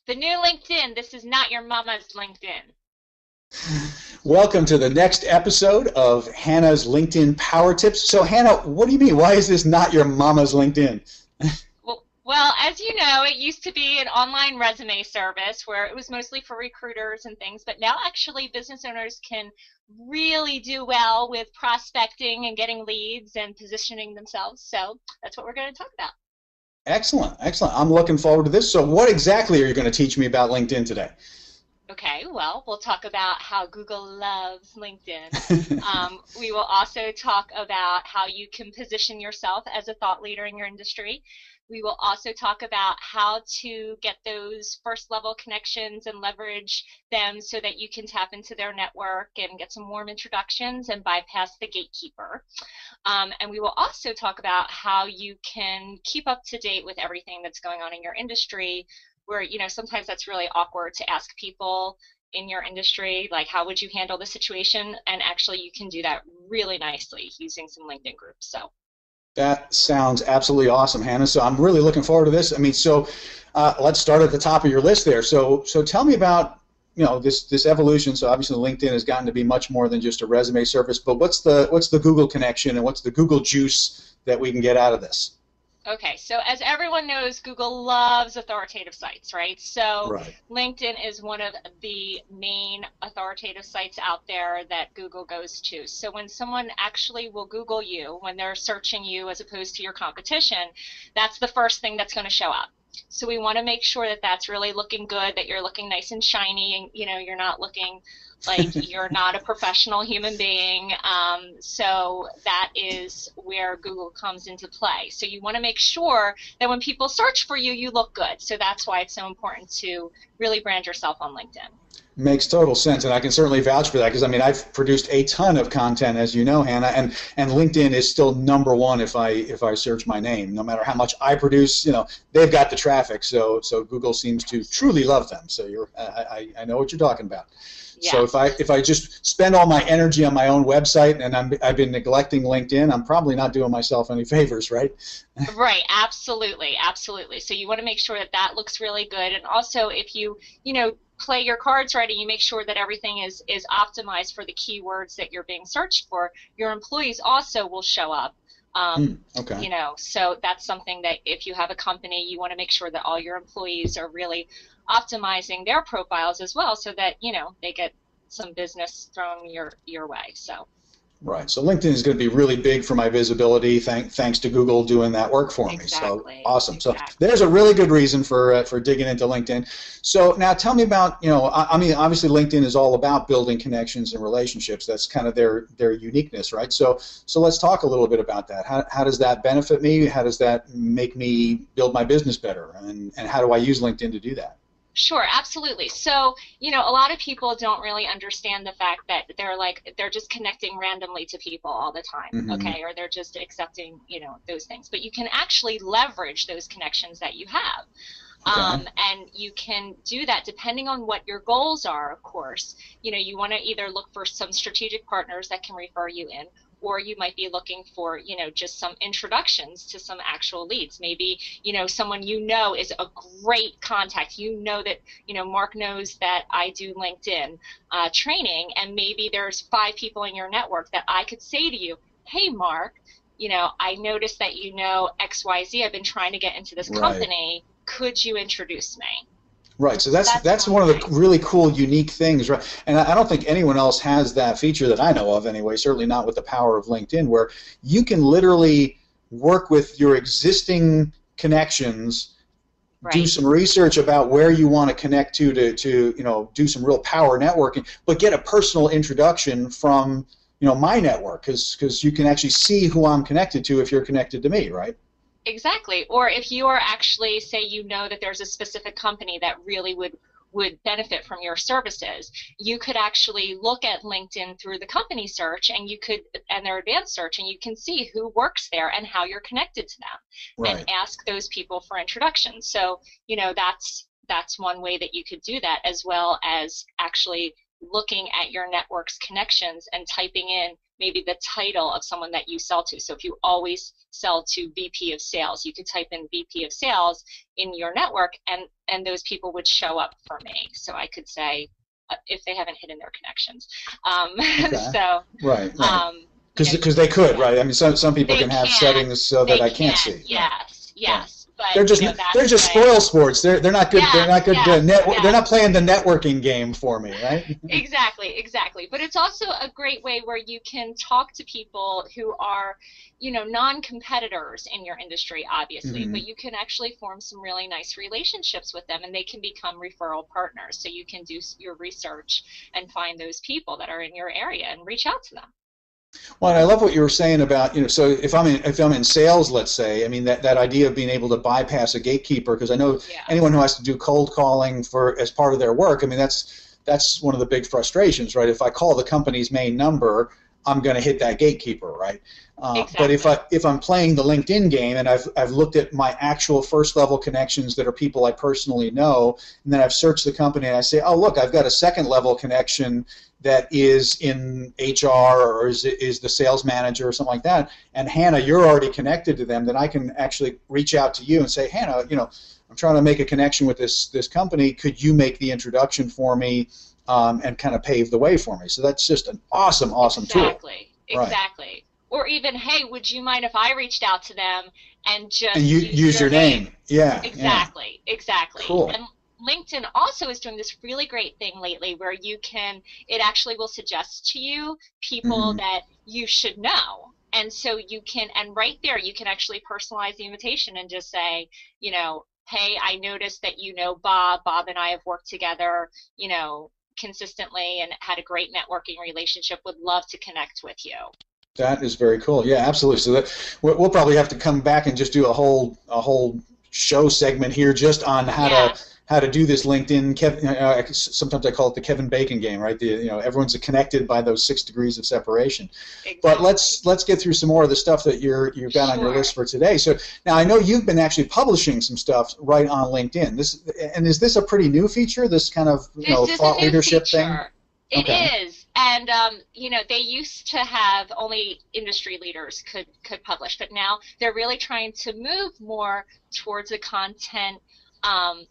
The new LinkedIn. This is not your mama's LinkedIn. Welcome to the next episode of Hannah's LinkedIn Power Tips. So, Hannah, what do you mean? Why is this not your mama's LinkedIn? Well, as you know, it used to be an online resume service where it was mostly for recruiters and things, but now actually business owners can really do well with prospecting and getting leads and positioning themselves. So that's what we're going to talk about. Excellent, excellent. I'm looking forward to this. So, what exactly are you going to teach me about LinkedIn today? Okay, well, we'll talk about how Google loves LinkedIn. We will also talk about how you can position yourself as a thought leader in your industry. We will also talk about how to get those first level connections and leverage them so that you can tap into their network and get some warm introductions and bypass the gatekeeper. And we will also talk about how you can keep up to date with everything that's going on in your industry, where, you know, sometimes that's really awkward to ask people in your industry, like, how would you handle the situation? And actually you can do that really nicely using some LinkedIn groups. So That sounds absolutely awesome, Hannah. So I'm really looking forward to this. I mean, let's start at the top of your list there. So tell me about, you know, this evolution. So obviously LinkedIn has gotten to be much more than just a resume service. But what's the Google connection and what's the Google juice that we can get out of this? okay, so as everyone knows, Google loves authoritative sites, right? So Right. LinkedIn is one of the main authoritative sites out there that Google goes to. So when someone actually will Google you, when they're searching you as opposed to your competition, that's the first thing that's going to show up. So we want to make sure that that's really looking good, that you're looking nice and shiny, and you know, you're not looking like you're not a professional human being. So that is where Google comes into play. So you want to make sure that when people search for you, you look good. So that's why it's so important to really brand yourself on LinkedIn. Makes total sense, and I can certainly vouch for that because I mean I've produced a ton of content, as you know, Hannah, and LinkedIn is still number one if I search my name. No matter how much I produce, you know, they've got the traffic, so Google seems to truly love them. So I know what you're talking about. Yeah. So if I just spend all my energy on my own website and I've been neglecting LinkedIn, I'm probably not doing myself any favors, right? Right, absolutely, absolutely. So you want to make sure that that looks really good, and also if you know, play your cards right and you make sure that everything is optimized for the keywords that you're being searched for, your employees also will show up. Okay. You know, so that's something that if you have a company, you want to make sure that all your employees are really optimizing their profiles as well, so that, you know, they get some business thrown your way. So. Right. So LinkedIn is going to be really big for my visibility, thanks to Google doing that work for me. So Exactly, awesome. So exactly. there's a really good reason for digging into LinkedIn. So now tell me about, you know, I mean, obviously LinkedIn is all about building connections and relationships. That's kind of their uniqueness, right? So let's talk a little bit about that. How does that benefit me? How does that make me build my business better? And how do I use LinkedIn to do that? Sure, absolutely. So, you know, a lot of people don't really understand the fact that they're just connecting randomly to people all the time, Hmm. okay? Or they're just accepting, you know, those things. But you can actually leverage those connections that you have. Okay. And you can do that depending on what your goals are, of course. You know, you want to either look for some strategic partners that can refer you in, or you might be looking for, you know, just some introductions to some actual leads. Maybe, you know, someone you know is a great contact. You know that, you know, Mark knows that I do LinkedIn training, and maybe there's 5 people in your network that I could say to you, hey, Mark, you know, I noticed that you know XYZ. I've been trying to get into this Right. company. Could you introduce me? Right, so So that's that's one one of the way. really cool, unique things, right? And I don't think anyone else has that feature that I know of, anyway. Certainly not with the power of LinkedIn, where you can literally work with your existing connections, do Right. some research about where you want to connect to you know, do some real power networking, but get a personal introduction from, you know, my network, because you can actually see who I'm connected to if you're connected to me, right? Exactly. Or if you are actually, say, you know that there's a specific company that really would benefit from your services, you could actually look at LinkedIn through the company search and their advanced search, and you can see who works there and how you're connected to them, and Right. ask those people for introductions. So, you know, that's one way that you could do that, as well as actually looking at your network's connections and typing in maybe the title of someone that you sell to. So if you always sell to VP of sales, you could type in VP of sales in your network, and those people would show up for me. So I could say, if they haven't hidden their connections. Okay. So, right. Because they could, right? I mean, some people can have settings so that I can't see. Yes, yes. But they're just spoil sports. They're not good. They're not good. They're not playing the networking game for me, right? Exactly. But it's also a great way where you can talk to people who are, non-competitors in your industry, obviously, but you can actually form some really nice relationships with them, and they can become referral partners. So you can do your research and find those people that are in your area and reach out to them. Well, and I love what you were saying about, so if I'm in sales, let's say, I mean that idea of being able to bypass a gatekeeper, because I know anyone who has to do cold calling as part of their work, I mean that's one of the big frustrations, right? If I call the company's main number, I'm going to hit that gatekeeper, right? Exactly. But if I'm playing the LinkedIn game and I've looked at my actual first level connections that are people I personally know, and then I've searched the company and I say, oh look, I've got a second level connection that is in HR or is the sales manager or something like that, and Hannah, you're already connected to them, then I can actually reach out to you and say, Hannah, I'm trying to make a connection with this company. Could you make the introduction for me and kind of pave the way for me? So that's just an awesome tool. Exactly. Or even, hey, would you mind if I reached out to them and just use your name? Yeah. Exactly. Cool. And LinkedIn also is doing this really great thing lately where it actually will suggest to you people that you should know. And so and right there you can actually personalize the invitation and just say, hey, I noticed that you know Bob. Bob and I have worked together, consistently and had a great networking relationship. Would love to connect with you. That is very cool. Yeah, absolutely. So we'll probably have to come back and just do a whole show segment here just on how to do this LinkedIn. Sometimes I call it the Kevin Bacon game, right? Everyone's connected by those 6 degrees of separation. Exactly. But let's get through some more of the stuff that you've got on your list for today. So now I know you've been actually publishing some stuff right on LinkedIn. Is this a pretty new feature? This kind of thought leadership thing? It is. And they used to have only industry leaders could publish, but now they're really trying to move more towards the content.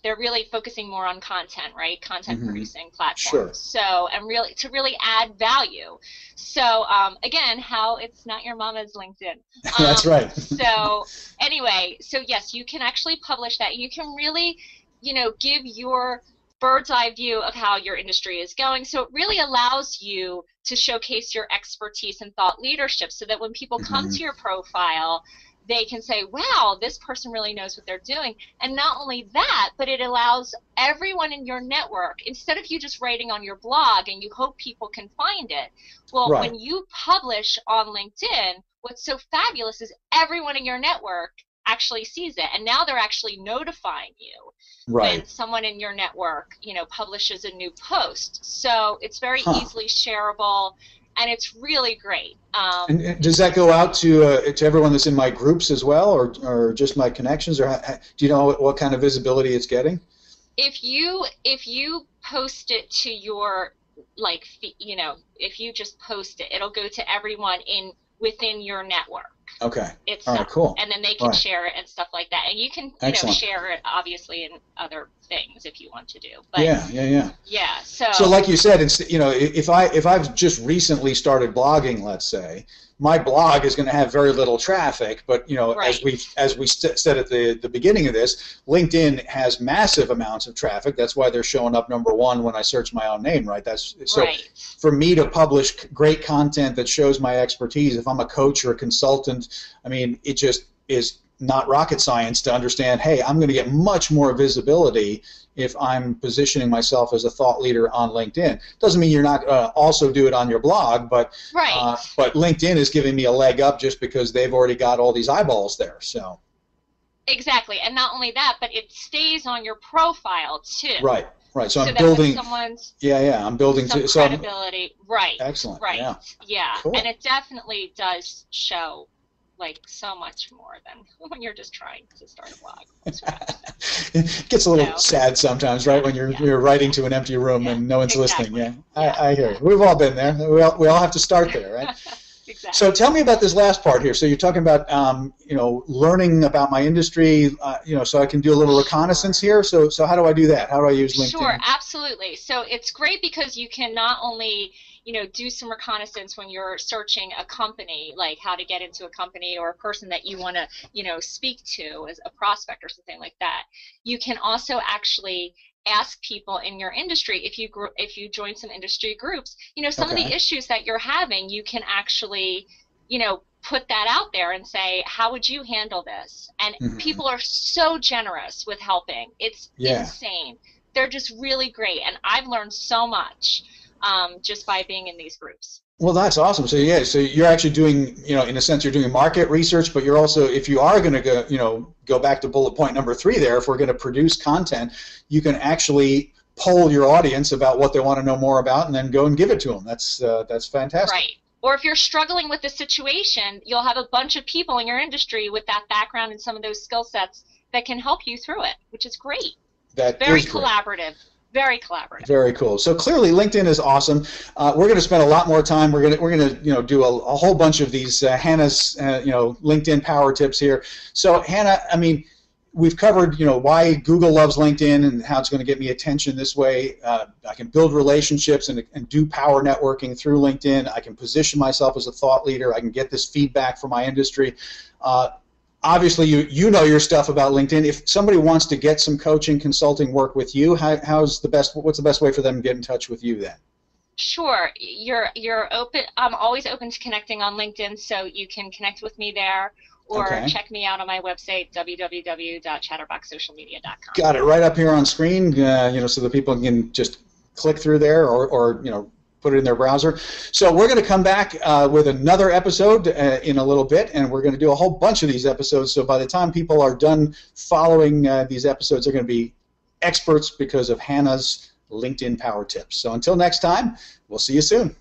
They're really focusing more on content, right? Content producing platforms. Sure. So, and to really add value. So, again, how it's not your mama's LinkedIn. That's right. So, anyway, yes, you can actually publish that. You can really, give your bird's eye view of how your industry is going. So it really allows you to showcase your expertise and thought leadership so that when people come to your profile, they can say, wow, this person really knows what they're doing. And not only that, but it allows everyone in your network, instead of you just writing on your blog and you hope people can find it, when you publish on LinkedIn, what's so fabulous is everyone in your network actually sees it, and now they're actually notifying you when someone in your network publishes a new post. So it's very easily shareable, and it's really great. And does that go out to everyone that's in my groups as well, or just my connections, or do you know what kind of visibility it's getting? If you post it to your if you just post it, it'll go to everyone within your network. Okay. Itself. All right, cool. And then they can share it and stuff like that. And you can share it obviously in other things if you want to do. But yeah. So like you said, it's if I've just recently started blogging, let's say, my blog is going to have very little traffic, but as we said at the beginning of this, LinkedIn has massive amounts of traffic. That's why they're showing up #1 when I search my own name, right? For me to publish great content that shows my expertise, if I'm a coach or a consultant, I mean, it just is not rocket science to understand, hey, I'm going to get much more visibility if I'm positioning myself as a thought leader on LinkedIn. Doesn't mean you're not also do it on your blog, but LinkedIn is giving me a leg up just because they've already got all these eyeballs there. So exactly, and not only that, but it stays on your profile too. Right. So I'm building. I'm building some credibility. Right. Excellent. Right. Yeah. Cool. And it definitely does show like so much more than when you're just trying to start a blog from scratch. It gets a little sad sometimes, right? When you're writing to an empty room and no one's listening. Yeah, I hear you. We've all been there. We all have to start there, right? Exactly. So tell me about this last part here. So you're talking about learning about my industry, so I can do a little reconnaissance here. So how do I do that? How do I use LinkedIn? Sure, absolutely. So it's great because you can not only do some reconnaissance when you're searching a company, like how to get into a company or a person that you want to, speak to as a prospect or something like that. You can also actually ask people in your industry, if you join some industry groups, some of the issues that you're having, you can actually, put that out there and say, how would you handle this? And people are so generous with helping. It's insane. They're just really great, and I've learned so much just by being in these groups. Well, that's awesome. So so you're actually doing, in a sense, you're doing market research, but you're also, if you are going to go back to bullet point number 3 there, if we're going to produce content, you can actually poll your audience about what they want to know more about, and then go and give it to them. That's fantastic. Right. Or if you're struggling with the situation, you'll have a bunch of people in your industry with that background and some of those skill sets that can help you through it, which is great. That very is great. Collaborative. Very collaborative. Very cool. So clearly, LinkedIn is awesome. We're going to spend a lot more time. We're going to do a whole bunch of these Hannah's LinkedIn power tips here. So Hannah, I mean, we've covered why Google loves LinkedIn and how it's going to get me attention this way. I can build relationships and do power networking through LinkedIn. I can position myself as a thought leader. I can get this feedback from my industry. Obviously, you know your stuff about LinkedIn. If somebody wants to get some coaching, consulting work with you, what's the best way for them to get in touch with you then? Sure. You're open. I'm always open to connecting on LinkedIn, so you can connect with me there, or check me out on my website, www.chatterboxsocialmedia.com. Got it right up here on screen, so the people can just click through there, or put it in their browser. So we're going to come back with another episode in a little bit, and we're going to do a whole bunch of these episodes. So by the time people are done following these episodes, they're going to be experts because of Hannah's LinkedIn power tips. So until next time, we'll see you soon.